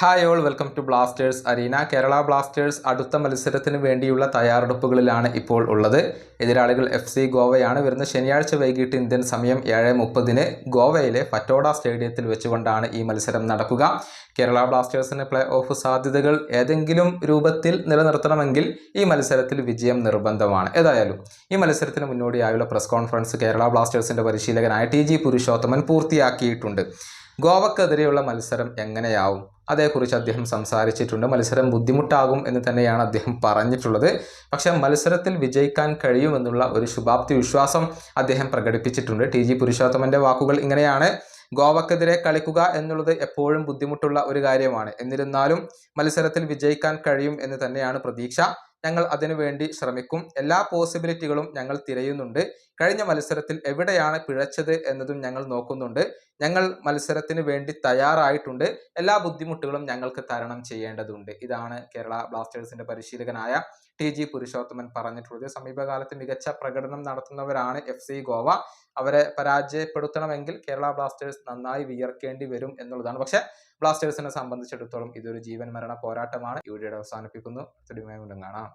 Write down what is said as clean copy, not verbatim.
Hi all, welcome to Blasters arena. Kerala Blasters അടുത്ത മത്സരത്തിന് വേണ്ടിയുള്ള തയ്യാറെടുപ്പുകളിലാണ് ഇപ്പോൾ ഉള്ളത്. എതിരാളികൾ FC ഗോവയാണ്. വരുന്ന ശനിയാഴ്ച വൈകിട്ട് ഇന്ത്യൻ സമയം 7:30 ഗോവയിലെ ഫറ്റോഡ സ്റ്റേഡിയത്തിൽ വെച്ചുകൊണ്ടാണ് ഈ മത്സരം നടക്കുക. കേരള ബ്ലാസ്റ്റേഴ്സിന് പ്ലേ ഓഫ് സാധ്യതകൾ ഏതെങ്കിലും രൂപത്തിൽ നിലനിർത്തണമെങ്കിൽ ഈ മത്സരത്തിൽ വിജയം നിർബന്ധമാണ്. ഏതായാലും ഈ മത്സരത്തിന് മുന്നോടിയായുള്ള പ്രസ് കോൺഫറൻസ് കേരള ബ്ലാസ്റ്റേഴ്സിന്റെ പരിശീലകനായ TG പുരുഷോത്തമൻ പൂർത്തിയാക്കിയിട്ടുണ്ട്. ഗോവക്കെതിരെയുള്ള മത്സരം എങ്ങനെയാവും അതേക്കുറിച്ച് അദ്ദേഹം സംസാരിച്ചിട്ടുണ്ട്. മത്സരം ബുദ്ധിമുട്ടാകും എന്ന് തന്നെയാണ് അദ്ദേഹം പറഞ്ഞിട്ടുള്ളത്. പക്ഷേ മത്സരത്തിൽ വിജയിക്കാൻ കഴിയുമെന്നുള്ള ഒരു ശുഭാപ്തി വിശ്വാസം അദ്ദേഹം പ്രകടിപ്പിച്ചിട്ടുണ്ട്. TG പുരുഷോത്തമന്റെ വാക്കുകൾ ഇങ്ങനെയാണ്: ഗോവക്കെതിരെ കളിക്കുക എന്നുള്ളത് എപ്പോഴും ബുദ്ധിമുട്ടുള്ള ഒരു കാര്യമാണ്. എന്നിരുന്നാലും മത്സരത്തിൽ വിജയിക്കാൻ കഴിയും എന്ന് തന്നെയാണ് പ്രതീക്ഷ. ഞങ്ങൾ അതിനുവേണ്ടി ശ്രമിക്കും. എല്ലാ പോസിബിലിറ്റികളും ഞങ്ങൾ തിരയുന്നുണ്ട്. കഴിഞ്ഞ മത്സരത്തിൽ എവിടെയാണ് പിഴച്ചത് എന്നതും ഞങ്ങൾ നോക്കുന്നുണ്ട്. ഞങ്ങൾ മത്സരത്തിന് വേണ്ടി തയ്യാറായിട്ടുണ്ട്. എല്ലാ ബുദ്ധിമുട്ടുകളും ഞങ്ങൾക്ക് തരണം ചെയ്യേണ്ടതുണ്ട്. ഇതാണ് കേരള ബ്ലാസ്റ്റേഴ്സിന്റെ പരിശീലകനായ TG പുരുഷോത്തമൻ പറഞ്ഞിട്ടുള്ളത്. സമീപകാലത്ത് മികച്ച പ്രകടനം നടത്തുന്നവരാണ് FC ഗോവ. അവരെ പരാജയപ്പെടുത്തണമെങ്കിൽ കേരള ബ്ലാസ്റ്റേഴ്സ് നന്നായി വിയർക്കേണ്ടി വരും എന്നുള്ളതാണ്. പക്ഷെ ബ്ലാസ്റ്റേഴ്സിനെ സംബന്ധിച്ചിടത്തോളം ഇതൊരു ജീവൻ മരണ പോരാട്ടമാണ്. ഈ വീഡിയോ അവസാനിപ്പിക്കുന്നു. കാണാം.